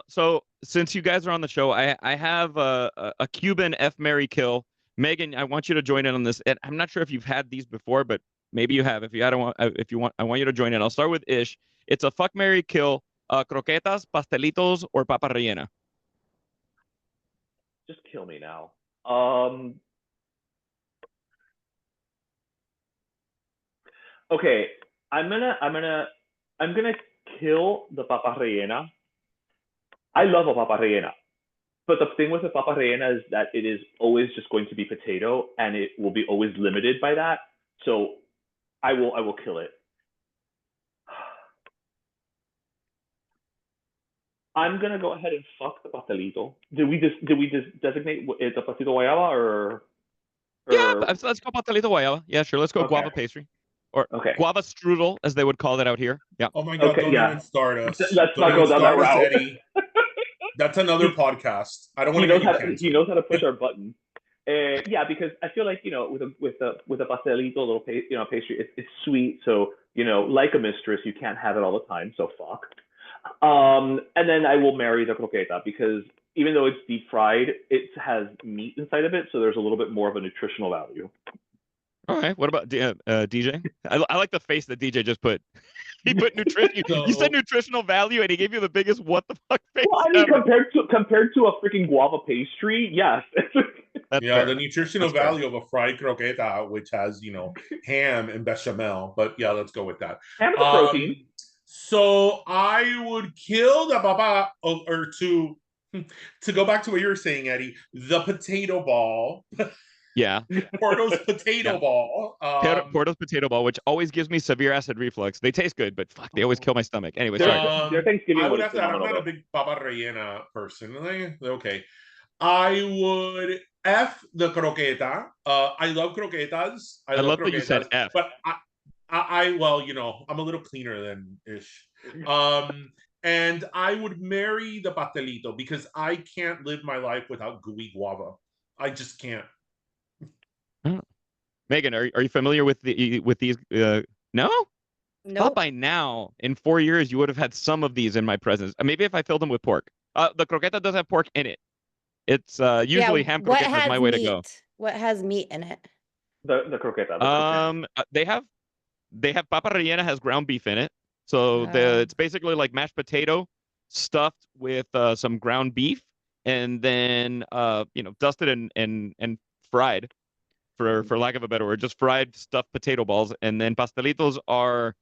So since you guys are on the show, I have a Cuban F Marry Kill. Megan, I want you to join in on this. And I'm not sure if you've had these before, but maybe you have. If you want, I want you to join in. I'll start with Ish. It's a fuck, marry, kill. Croquetas, pastelitos, or papa rellena. just kill me now. Okay, I'm gonna kill the papa rellena. I love a papa rellena, but the thing with the papa rellena is that it is always just going to be potato, and it will be always limited by that. So I will kill it. I'm gonna go ahead and fuck the pastelito. Did we just designate it's a pastelito guayaba or? Yeah, let's go pastelito guayaba. Yeah, sure. Let's go Okay. guava pastry. Or Okay. guava strudel, as they would call it out here. Yeah. Oh my god! Okay, don't yeah. even start us. Let's Don't not go even down that start us, route. Eddie. That's another podcast. I don't want to get you canceled. He knows how to push our button. Yeah, because I feel like with a pastelito, little pastry, it's sweet. So like a mistress, you can't have it all the time. So fuck. And then I will marry the croqueta, because even though it's deep fried, it has meat inside of it, so there's a little bit more of a nutritional value. All right. What about DJ? I like the face that DJ just put. He put nutrition. You said nutritional value, and he gave you the biggest what the fuck face. Well, I mean, ever. compared to a freaking guava pastry, yes. That's Yeah, fair. the nutritional That's fair. value of a fried croqueta, which has ham and bechamel. But yeah, let's go with that. Ham is a protein. So I would kill the papa, or to go back to what you were saying, Eddie, the potato ball, Yeah. Porto's potato Yeah. ball. Porto's potato ball, which always gives me severe acid reflux. They taste good, but fuck, they always kill my stomach. Anyway, sorry. Their Thanksgiving I would one have is to. I'm phenomenal, not a big papa rellena person. Okay, I would F the croqueta. I love croquetas. I love that you said F. But I well, I'm a little cleaner than Ish. And I would marry the pastelito, because I can't live my life without gooey guava. I just can't. Megan, are you familiar with these? No. Thought Nope. by now, in 4 years, you would have had some of these in my presence. Maybe if I filled them with pork. The croqueta does have pork in it. It's usually ham What croqueta is has my way to go. meat? What has meat in it? The croqueta. They have papa rellena has ground beef in it. So Oh. it's basically like mashed potato stuffed with some ground beef, and then dusted and fried, for lack of a better word, just fried stuffed potato balls. And then pastelitos are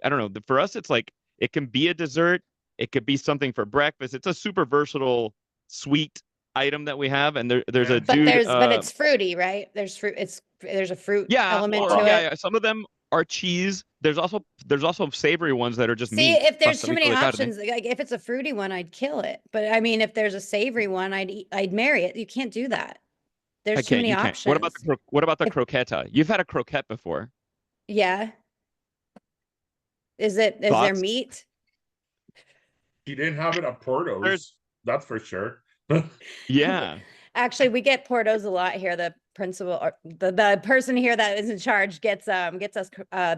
I don't know, for us it's like it can be a dessert, it could be something for breakfast. It's a super versatile sweet item that we have, and there's Yeah. a But dude. but it's fruity, right? There's fruit. There's a fruit Yeah, element or to yeah, it. yeah. Some of them are cheese. There's also savory ones that are just See, meat. if there's too many Pastelito de carne. options, like if it's a fruity one, I'd kill it. But I mean, if there's a savory one, I'd marry it. You can't do that. I There's too can't. many You can't. What about options. what about the If- croqueta? You've had a croquette before. Yeah. Is there Thoughts? meat? She didn't have it at Porto's. There's- That's for sure. Yeah. Actually, we get Portos a lot here. The principal or the person here that is in charge gets us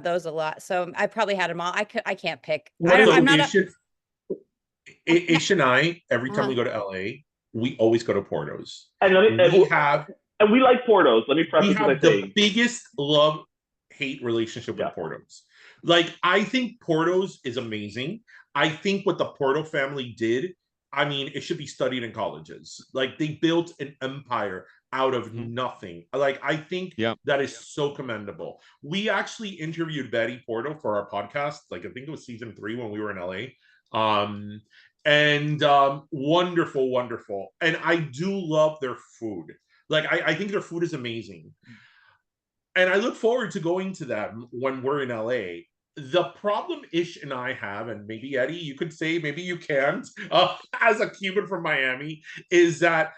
those a lot. So I probably had them all. I can't pick. I'm not Ish and I, every time Uh-huh. we go to LA, we always go to Porto's. And we like Portos. Let me We preface by have the saying biggest love-hate relationship with Yeah. Porto's. Like, I think Porto's is amazing. I think what the Porto family did, I mean, it should be studied in colleges. Like, they built an empire out of Mhm. nothing. Like, I think Yep. that is so commendable. We actually interviewed Betty Porto for our podcast. Like, I think it was season 3 when we were in LA. Wonderful, wonderful. And I do love their food. Like, I think their food is amazing. And I look forward to going to them when we're in LA. The problem Ish and I have, and maybe Eddie, you could say, maybe you can't, as a Cuban from Miami, is that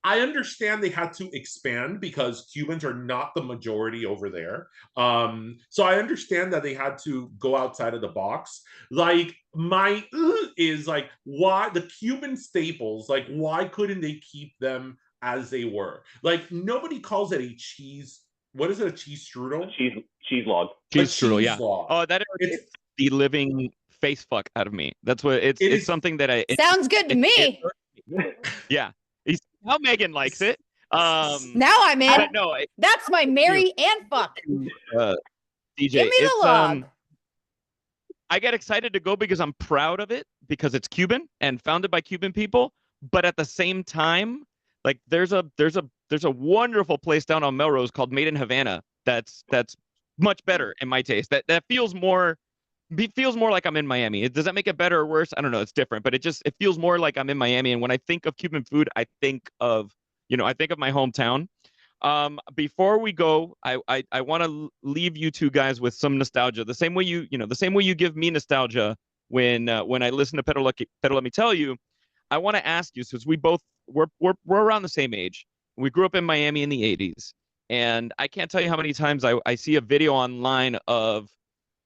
I understand they had to expand because Cubans are not the majority over there. So I understand that they had to go outside of the box. Like, my is like, why the Cuban staples, like, why couldn't they keep them as they were? Like, nobody calls it a cheese. What is it? A cheese strudel? cheese log. Cheese A strudel, cheese yeah. log. Oh, that It's is the living face fuck out of me. That's what it's. It It's is- something that I. Sounds good to me. Yeah. He's how Megan likes it. Now I'm in. But no, That's my marry and fuck. DJ, Give me the it's log. I get excited to go because I'm proud of it because it's Cuban and founded by Cuban people. But at the same time, like there's a wonderful place down on Melrose called Made in Havana that's much better in my taste. That feels more like I'm in Miami. Does that make it better or worse? I don't know. It's different, but it feels more like I'm in Miami. And when I think of Cuban food, I think of my hometown. Before we go, I want to leave you two guys with some nostalgia. The same way you give me nostalgia when I listen to Pero Let Me Tell You. I want to ask you, since we're around the same age. We grew up in Miami in the 80s, and I can't tell you how many times I see a video online of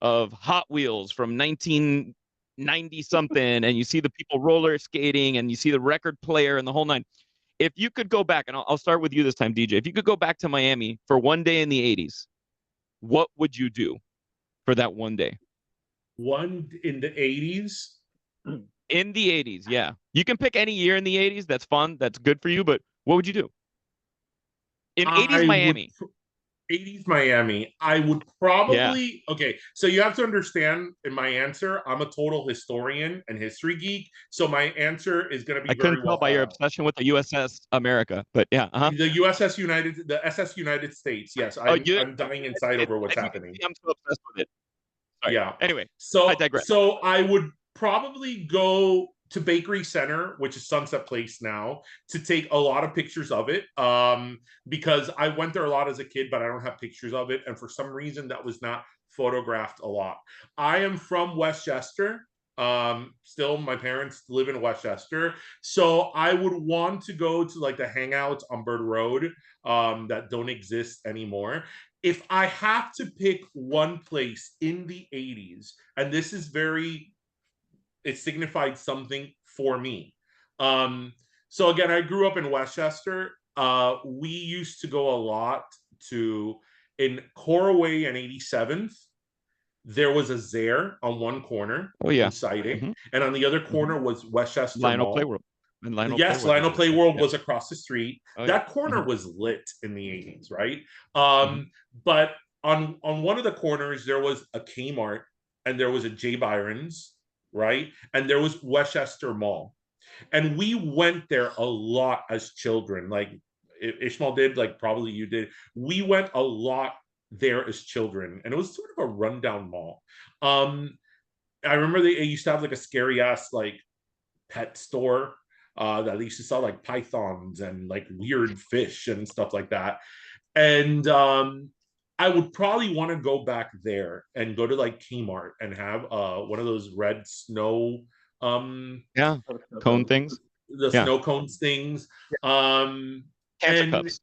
Hot Wheels from 1990 something, and you see the people roller skating, and you see the record player and the whole nine. If you could go back, and I'll start with you this time, DJ. If you could go back to Miami for one day in the 80s, what would you do for that one day? One in the 80s. In the 80s, yeah. You can pick any year in the 80s. That's fun. That's good for you. But what would you do? In 80s Miami. 80s Miami, I would probably okay. So you have to understand in my answer, I'm a total historian and history geek. So my answer is going to be I couldn't tell by your obsession with the USS America, but yeah, the SS United States. Yes, I'm dying inside over what's happening. I'm so obsessed with it. Sorry. Yeah. Anyway, so I digress. So I would probably go to Bakery Center, which is Sunset Place now, to take a lot of pictures of it. Because I went there a lot as a kid, but I don't have pictures of it. And for some reason, that was not photographed a lot. I am from Westchester. Still, my parents live in Westchester. So I would want to go to like the hangouts on Bird Road that don't exist anymore. If I have to pick one place in the 80s, and this is it signified something for me. So again, I grew up in Westchester. We used to go a lot in Coraway and 87th. There was a Zare on one corner. Oh yeah. Siding. Mhm. And on the other corner was Westchester Lionel Mall. Playworld. And Lionel Playworld was across the street. Oh, that yeah. corner was lit in the 80s, right? But on one of the corners, there was a Kmart and there was a J. Byron's, right? And there was Westchester Mall. And we went there a lot as children. Like Ishmael did, like probably you did. We went a lot there as children. And it was sort of a rundown mall. I remember they used to have like a scary ass like pet store. that they used to sell like pythons and like weird fish and stuff like that. And I would probably want to go back there and go to like Kmart and have one of those red snow Yeah. Cone things. the Yeah. snow cones things. Um Cancer and cups.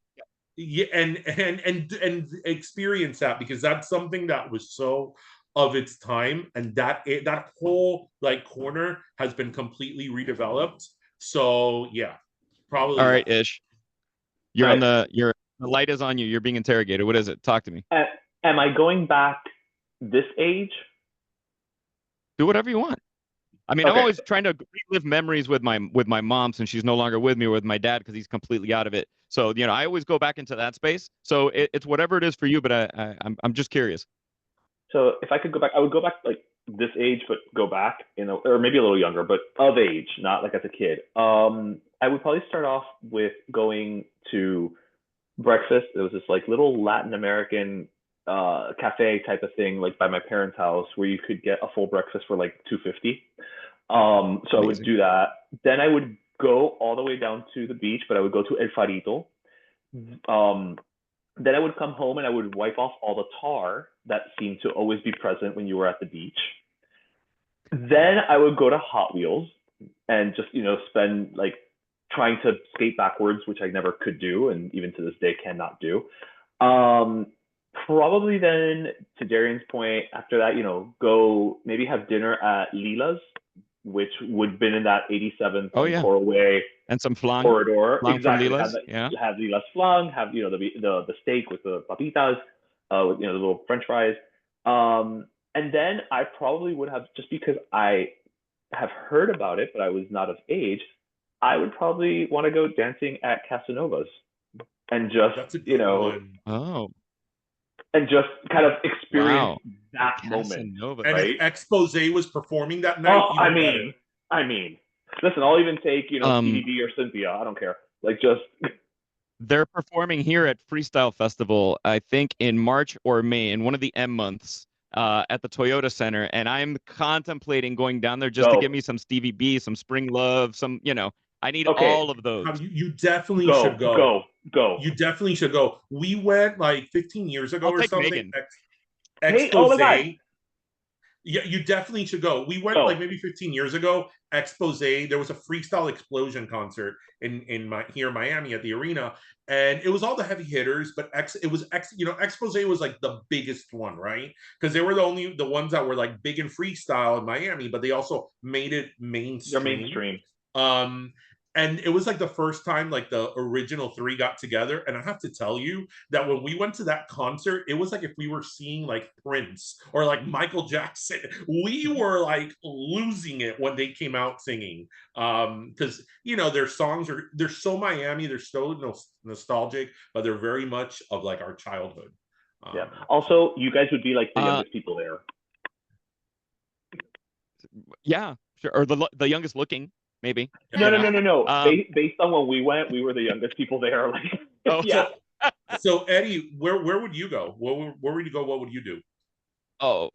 yeah, and experience that, because that's something that was so of its time, and that whole like corner has been completely redeveloped. So yeah, probably All right, that. Ish. You're All on right. the light is on you. You're being interrogated. What is it? Talk to me. Am I going back this age? Do whatever you want. I mean, I'm Okay. always trying to relive memories with my mom since she's no longer with me, or with my dad because he's completely out of it. So, I always go back into that space. So it's whatever it is for you, but I'm just curious. So if I could go back, I would go back like this age, but go back, or maybe a little younger, but of age, not like as a kid. I would probably start off with going to breakfast. There was this like little Latin American cafe type of thing, like by my parents' house, where you could get a full breakfast for like $2.50. So I would Amazing. do that. Then I would go all the way down to the beach, but I would go to El Farito. Um, then I would come home and I would wipe off all the tar that seemed to always be present when you were at the beach. Then I would go to Hot Wheels and just, spend like trying to skate backwards, which I never could do, and even to this day cannot do. Probably then, to Darian's point, after that, go maybe have dinner at Lila's, which would have been in that 87th Oh, and yeah. Coral Way And some flan. corridor. Flan from Exactly. Lila's. Yeah. Have Lila's flan, have the steak with the papitas, with the little French fries. And then I probably would have, just because I have heard about it, but I was not of age, I would probably want to go dancing at Casanova's and just, That's a good one. Oh, and just kind of experience wow. that moment. Casanova. And Right. if Expose was performing that night, Oh, even better. I mean, listen, I'll even take, Um, TDB or Cynthia. I don't care. Like, just They're performing here at Freestyle Festival, I think in March or May, in one of the M months, at the Toyota Center, and I'm contemplating going down there just to Go. get me some Stevie B, some Spring Love, some, I need Okay. all of those. You definitely should go. Go. You definitely should go. We went like 15 years ago I'll or take something. Megan. Hey, oh my God. Yeah, you definitely should go. We went Oh. like maybe 15 years ago. Expose. There was a Freestyle Explosion concert here in Miami at the arena, and it was all the heavy hitters. But Expose was like the biggest one, right? Because they were the ones that were like big in freestyle in Miami, but they also made it mainstream. They're mainstream. And it was like the first time like the original three got together. And I have to tell you that when we went to that concert, it was like if we were seeing like Prince or like Michael Jackson. We were like losing it when they came out singing. Because their songs they're so Miami, they're so nostalgic, but they're very much of like our childhood. Yeah. Also, you guys would be like the youngest people there. Yeah, sure. Or the youngest looking, maybe. No. Based on when we went, we were the youngest people there. Like, Oh, yeah. So Eddie, where would you go? Where would you go? What would you do? Oh,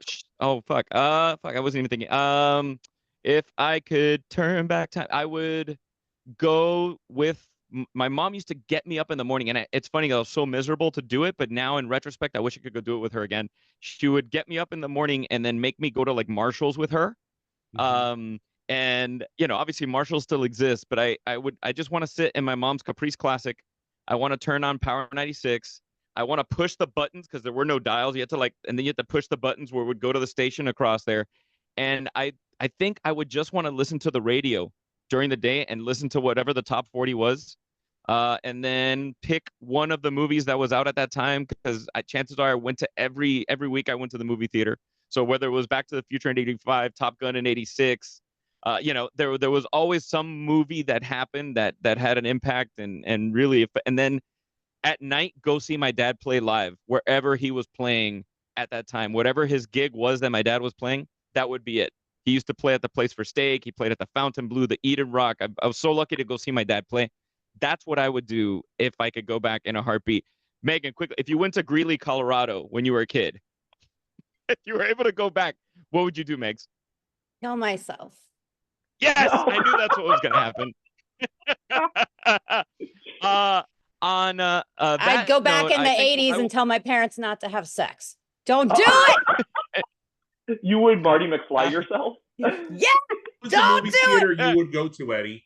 fuck. Fuck. I wasn't even thinking. If I could turn back time, I would go with my mom. Used to get me up in the morning, and it's funny. I was so miserable to do it, but now in retrospect, I wish I could go do it with her again. She would get me up in the morning and then make me go to like Marshall's with her. And obviously Marshall still exists, but I just want to sit in my mom's Caprice Classic. I want to turn on Power 96. I want to push the buttons because there were no dials. You had to and then you had to push the buttons where it would go to the station across there. And I think I would just want to listen to the radio during the day and listen to whatever the top 40 was. And then pick one of the movies that was out at that time, because chances are I went to every week I went to the movie theater. So whether it was Back to the Future in 85, Top Gun in 86, there was always some movie that happened that had an impact and really. And then at night, go see my dad play live wherever he was playing at that time. Whatever his gig was that my dad was playing, that would be it. He used to play at the Place for Steak. He played at the Fontainebleau, the Eden Rock. I was so lucky to go see my dad play. That's what I would do if I could go back in a heartbeat. Megan, quickly, if you went to Greeley, Colorado when you were a kid, if you were able to go back, what would you do, Megs? Kill myself. Yes, No. I knew that's what was going to happen. On I'd that go back note, in the I think 80s I will- and tell my parents not to have sex. Don't do it. You would Marty McFly yourself? Yeah. What's the Don't movie do theater it! you would go to, Eddie?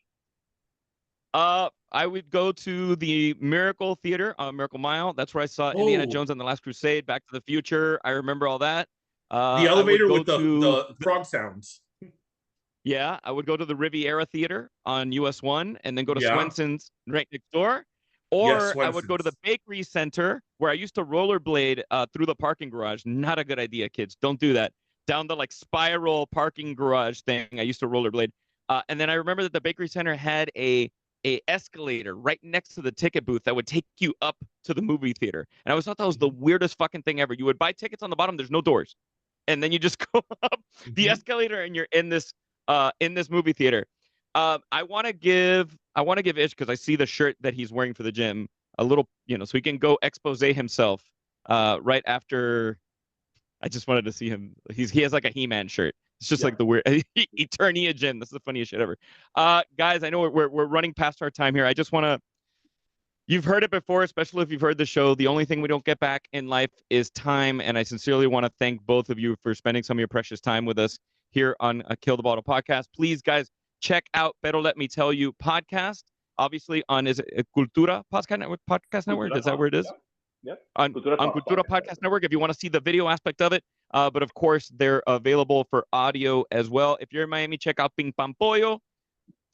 I would go to the Miracle Theater, Miracle Mile. That's where I saw Indiana Oh. Jones and the Last Crusade, Back to the Future. I remember all that. The I would elevator go with the frog sounds. Yeah, I would go to the Riviera Theater on US 1 and then go to Yeah. Swenson's right next door. Yes, Or I would go to the Swenson's. Bakery Center where I used to rollerblade through the parking garage. Not a good idea, kids. Don't do that. Down the like spiral parking garage thing. I used to rollerblade. And then I remember that the Bakery Center had a escalator right next to the ticket booth that would take you up to the movie theater. And I always thought that was the weirdest fucking thing ever. You would buy tickets on the bottom, there's no doors. And then you just go up the escalator and you're in this movie theater. I want to give Ish, because I see the shirt that he's wearing for the gym, a little, so he can go expose himself right after. I just wanted to see him. He has like a He-Man shirt. It's just like the weird Eternia Gym. This is the funniest shit ever. Guys, I know we're running past our time here. I just want to. You've heard it before, especially if you've heard the show. The only thing we don't get back in life is time, and I sincerely want to thank both of you for spending some of your precious time with us here on Kill the Bottle podcast. Please, guys, check out Pero Let Me Tell You podcast. Obviously, is it Cultura Podcast Network? Is that where it is? Yep. On Cultura Podcast Network, if you want to see the video aspect of it. But of course, they're available for audio as well. If you're in Miami, check out Ping Pam Pollo.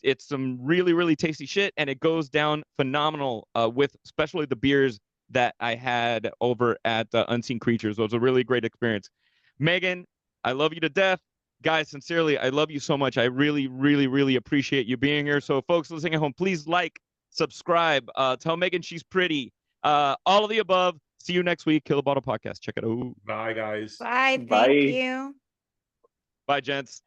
It's some really, really tasty shit, and it goes down phenomenal with especially the beers that I had over at Unseen Creatures. It was a really great experience. Megan, I love you to death. Guys, sincerely, I love you so much. I really, really, really appreciate you being here. So folks listening at home, please like, subscribe, tell Megan she's pretty. All of the above. See you next week. Kill the Bottle Podcast. Check it out. Bye, guys. Bye. Bye. Thank you. Bye, gents.